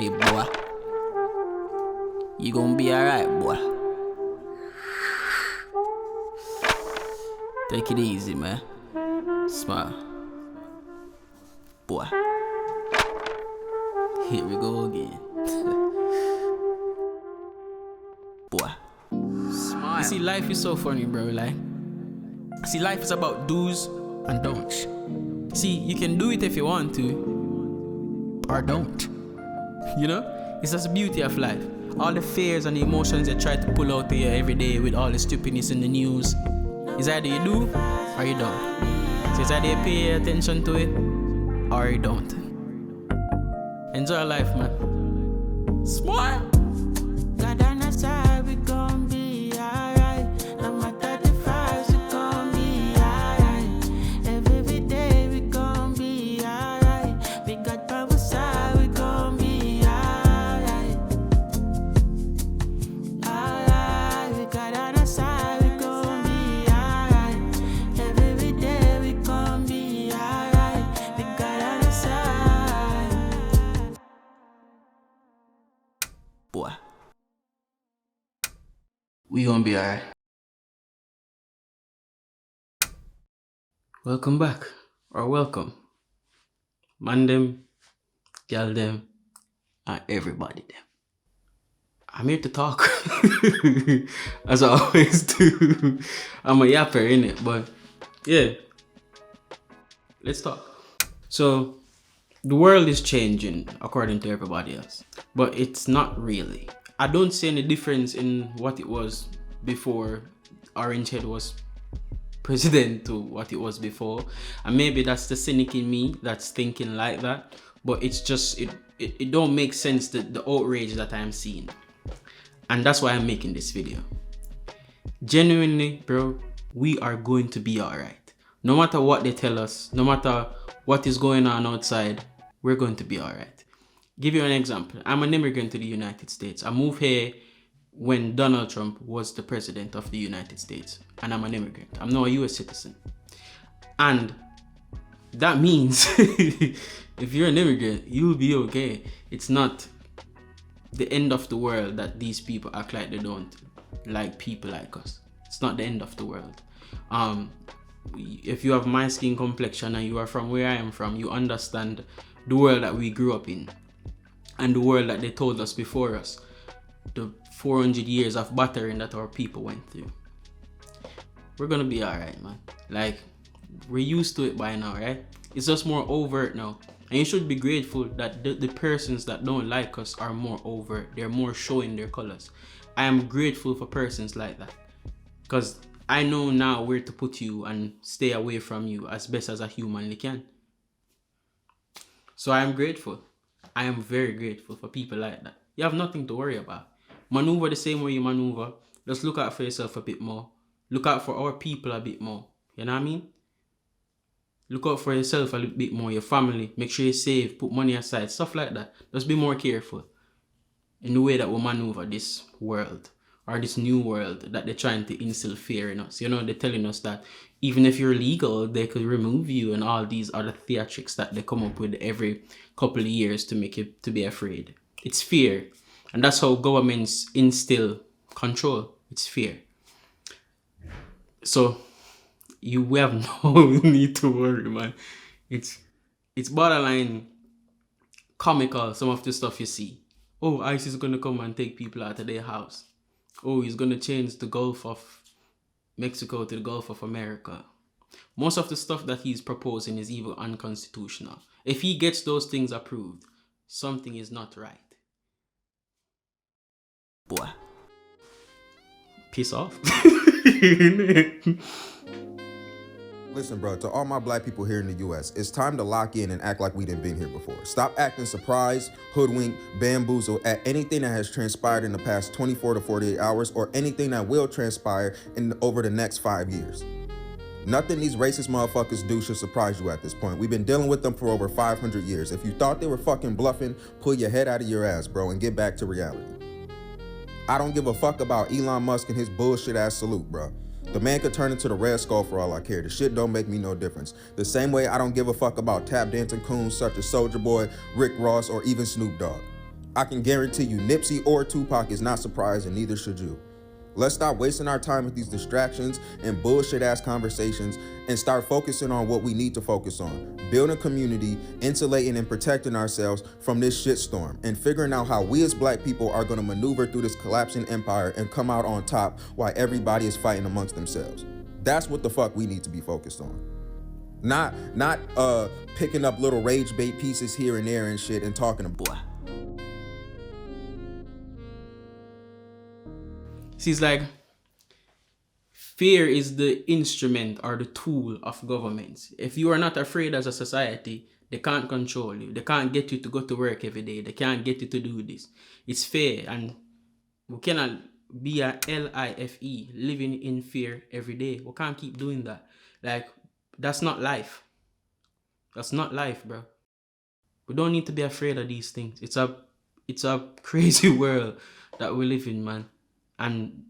Hey boy, you gonna be alright, boy. Take it easy, man. Smile. Boy. Here we go again. Boy. Smile. You see, life is so funny, bro. Like, see, life is about do's and don'ts. See, you can do it if you want to, or don't. You know? It's just the beauty of life. All the fears and the emotions they try to pull out of you every day with all the stupidness in the news. It's either you do or you don't. So it's either you pay attention to it or you don't. Enjoy life, man. Smile. God on our side, we gon' be alright. No matter the fights, we gon' be alright. Every day we gon' be alright. We got power side, we gon' be alright. Alright, we got on our side, we gon' be alright. Every day we gon' be alright. We got on our side. Boy. We gonna be alright. Welcome back, or welcome. Man them, gal them, and everybody them. I'm here to talk. As I always do. I'm a yapper, innit? But yeah. Let's talk. So the world is changing according to everybody else. But it's not really. I don't see any difference in what it was before Orange Head was president to what it was before. And maybe that's the cynic in me that's thinking like that. But it's just, it don't make sense, the outrage that I'm seeing. And that's why I'm making this video. Genuinely, bro, we are going to be alright. No matter what they tell us, no matter what is going on outside, we're going to be alright. Give you an example. I'm an immigrant to the United States. I moved here when Donald Trump was the president of the United States. And I'm an immigrant. I'm now a US citizen. And that means if you're an immigrant, you'll be okay. It's not the end of the world that these people act like they don't like people like us. It's not the end of the world. If you have my skin complexion and you are from where I am from, you understand the world that we grew up in. And the world that they told us before us, the 400 years of battering that our people went through. We're gonna be alright, man. Like, we're used to it by now, right? It's just more overt now. And you should be grateful that the persons that don't like us are more overt. They're more showing their colors. I am grateful for persons like that. Because I know now where to put you and stay away from you as best as I humanly can. So I am grateful. I am very grateful for people like that. You have nothing to worry about. Maneuver the same way you maneuver. Just look out for yourself a bit more. Look out for our people a bit more. You know what I mean? Look out for yourself a little bit more. Your family. Make sure you save. Put money aside. Stuff like that. Just be more careful in the way that we maneuver this world. Or this new world that they're trying to instill fear in us. You know, they're telling us that even if you're legal, they could remove you and all these other theatrics that they come up with every couple of years to make you to be afraid. It's fear. And that's how governments instill control. It's fear. So we have no need to worry, man. It's borderline comical, some of the stuff you see. Oh, ICE is gonna come and take people out of their house. Oh, he's gonna change the Gulf of Mexico to the Gulf of America. Most of the stuff that he's proposing is even unconstitutional. If he gets those things approved, something is not right. Boy. Piss off. Listen, bro, to all my black people here in the U.S., it's time to lock in and act like we didn't been here before. Stop acting surprised, hoodwinked, bamboozled at anything that has transpired in the past 24 to 48 hours or anything that will transpire over the next 5 years. Nothing these racist motherfuckers do should surprise you at this point. We've been dealing with them for over 500 years. If you thought they were fucking bluffing, pull your head out of your ass, bro, and get back to reality. I don't give a fuck about Elon Musk and his bullshit ass salute, bro. The man could turn into the Red Skull for all I care. The shit don't make me no difference. The same way I don't give a fuck about tap dancing coons such as Soulja Boy, Rick Ross, or even Snoop Dogg. I can guarantee you Nipsey or Tupac is not surprised, and neither should you. Let's stop wasting our time with these distractions and bullshit ass conversations and start focusing on what we need to focus on. Building community, insulating and protecting ourselves from this shitstorm, and figuring out how we as black people are going to maneuver through this collapsing empire and come out on top while everybody is fighting amongst themselves. That's what the fuck we need to be focused on. Not picking up little rage bait pieces here and there and shit and talking about. See, it's like fear is the instrument or the tool of governments. If you are not afraid as a society, they can't control you. They can't get you to go to work every day. They can't get you to do this. It's fear, and we cannot be a LIFE, living in fear every day. We can't keep doing that. Like, that's not life. That's not life, bro. We don't need to be afraid of these things. It's a crazy world that we live in, man. And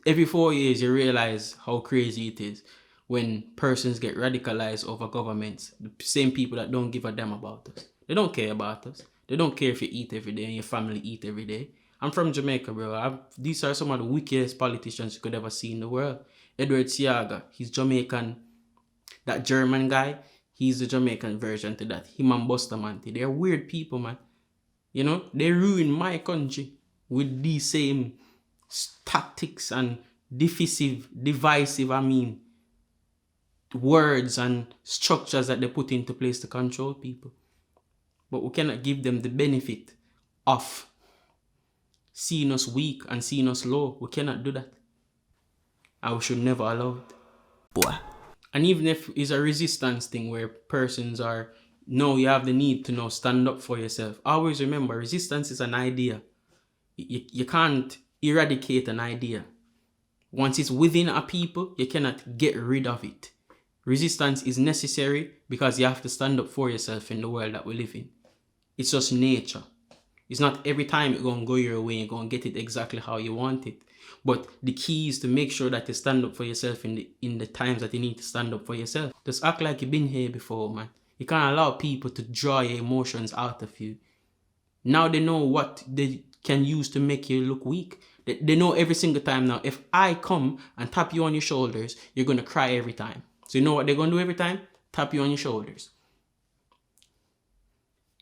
every 4 years, you realize how crazy it is when persons get radicalized over governments. The same people that don't give a damn about us. They don't care about us. They don't care if you eat every day and your family eat every day. I'm from Jamaica, bro. These are some of the wickedest politicians you could ever see in the world. Edward Siaga, he's Jamaican. That German guy, he's the Jamaican version to that. Him and Bustamante. They're weird people, man. You know, they ruin my country with these same tactics and divisive, words and structures that they put into place to control people. But we cannot give them the benefit of seeing us weak and seeing us low. We cannot do that. And we should never allow it. Boy. And even if it's a resistance thing where persons are, no, you have the need to now stand up for yourself. Always remember, resistance is an idea. You can't eradicate an idea. Once it's within a people, you cannot get rid of it. Resistance is necessary because you have to stand up for yourself in the world that we live in. It's just nature. It's not every time you're going to go your way, you're going to get it exactly how you want it. But the key is to make sure that you stand up for yourself in the times that you need to stand up for yourself. Just act like you've been here before, man. You can't allow people to draw your emotions out of you. Now they know what they can use to make you look weak. They know every single time now, if I come and tap you on your shoulders, you're going to cry every time. So you know what they're going to do every time? Tap you on your shoulders.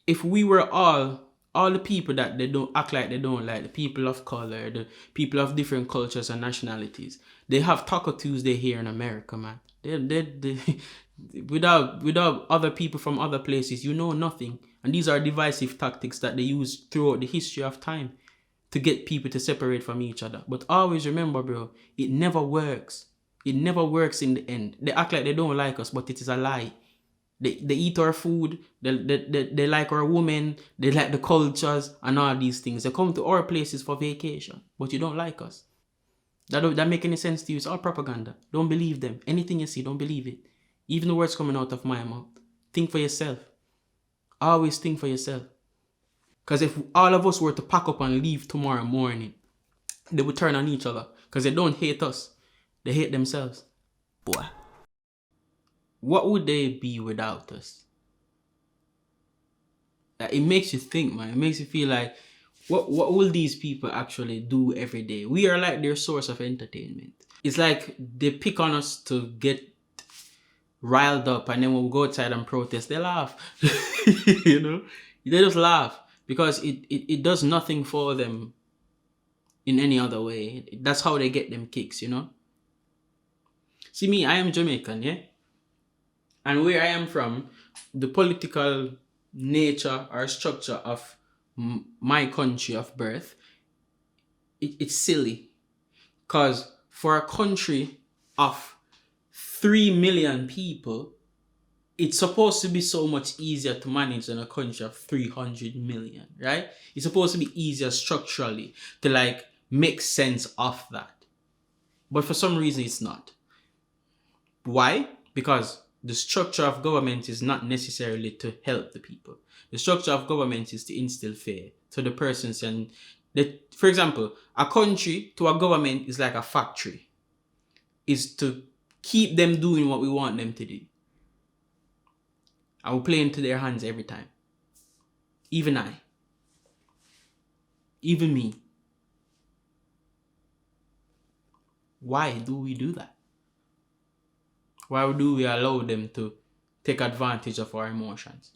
If we were all the people that they don't act like they don't like, the people of color, the people of different cultures and nationalities, they have Taco Tuesday here in America, man. They without other people from other places, you know nothing. And these are divisive tactics that they use throughout the history of time to get people to separate from each other. But always remember, bro, it never works. It never works in the end. They act like they don't like us, but it is a lie. They eat our food, they like our women, they like the cultures and all these things. They come to our places for vacation, but you don't like us. That make any sense to you? It's all propaganda. Don't believe them. Anything you see, don't believe it. Even the words coming out of my mouth. Think for yourself. Always think for yourself. Because if all of us were to pack up and leave tomorrow morning, they would turn on each other. Because they don't hate us. They hate themselves. Boy. What would they be without us? It makes you think, man. It makes you feel like, what will these people actually do every day? We are like their source of entertainment. It's like they pick on us to get riled up, and then when we go outside and protest, they laugh. You know? They just laugh because it does nothing for them in any other way. That's how they get them kicks, you know? See me, I am Jamaican, yeah? And where I am from, the political nature or structure of my country of birth, it's silly. Because for a country of 3 million people, it's supposed to be so much easier to manage than a country of 300 million, right? It's supposed to be easier structurally to like make sense of that. But for some reason, it's not. Why? Because the structure of government is not necessarily to help the people. The structure of government is to instill fear to the persons. And for example, a country to a government is like a factory. Is to keep them doing what we want them to do. And we play into their hands every time. Even I. Even me. Why do we do that? Why do we allow them to take advantage of our emotions?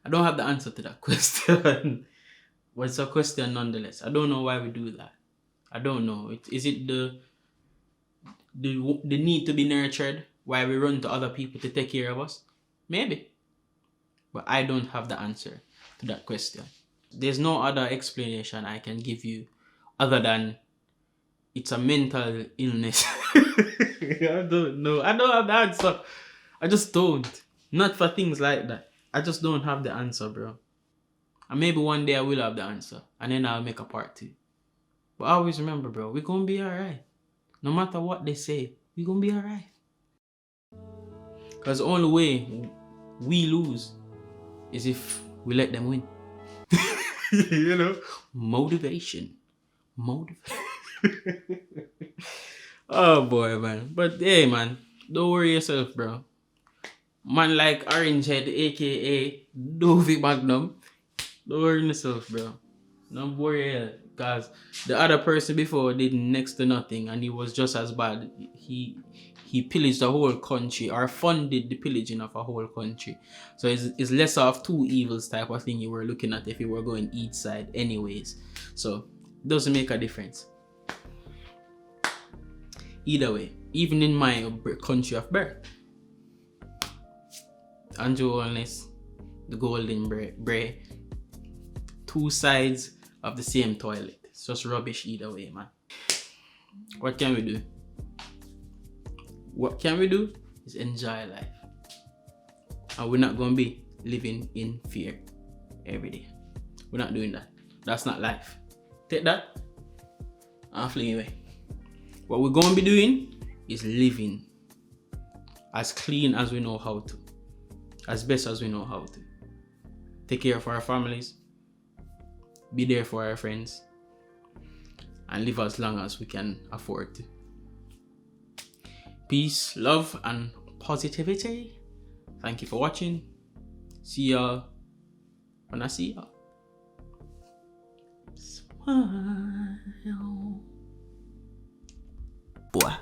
I don't have the answer to that question. But it's a question nonetheless. I don't know why we do that. I don't know. Is it the need to be nurtured? Why we run to other people to take care of us? Maybe. But I don't have the answer to that question. There's no other explanation I can give you other than it's a mental illness. I don't know. I don't have the answer. I just don't. Not for things like that. I just don't have the answer, bro. And maybe one day I will have the answer. And then I'll make a part 2. But always remember, bro, we're going to be alright. No matter what they say, we're going to be alright. Because the only way we lose is if we let them win. You know? Motivation. Oh boy, man. But hey, man, don't worry yourself, bro. Man like Orange Head, aka Dovey Magnum, don't worry yourself, bro. Don't worry, because the other person before did next to nothing, and he was just as bad. He pillaged the whole country, or funded the pillaging of a whole country. So it's less of two evils type of thing you were looking at if you were going each side anyways. So it doesn't make a difference. Either way, even in my country of birth, Andrew Holness, the golden bray, two sides of the same toilet. It's just rubbish either way, man. What can we do? What can we do is enjoy life. And we're not going to be living in fear every day. We're not doing that. That's not life. Take that and fling away. What we're going to be doing is living as clean as we know how to. As best as we know how to. Take care of our families. Be there for our friends. And live as long as we can afford to. Peace, love, and positivity. Thank you for watching. See y'all when I see y'all. Smile. Boy.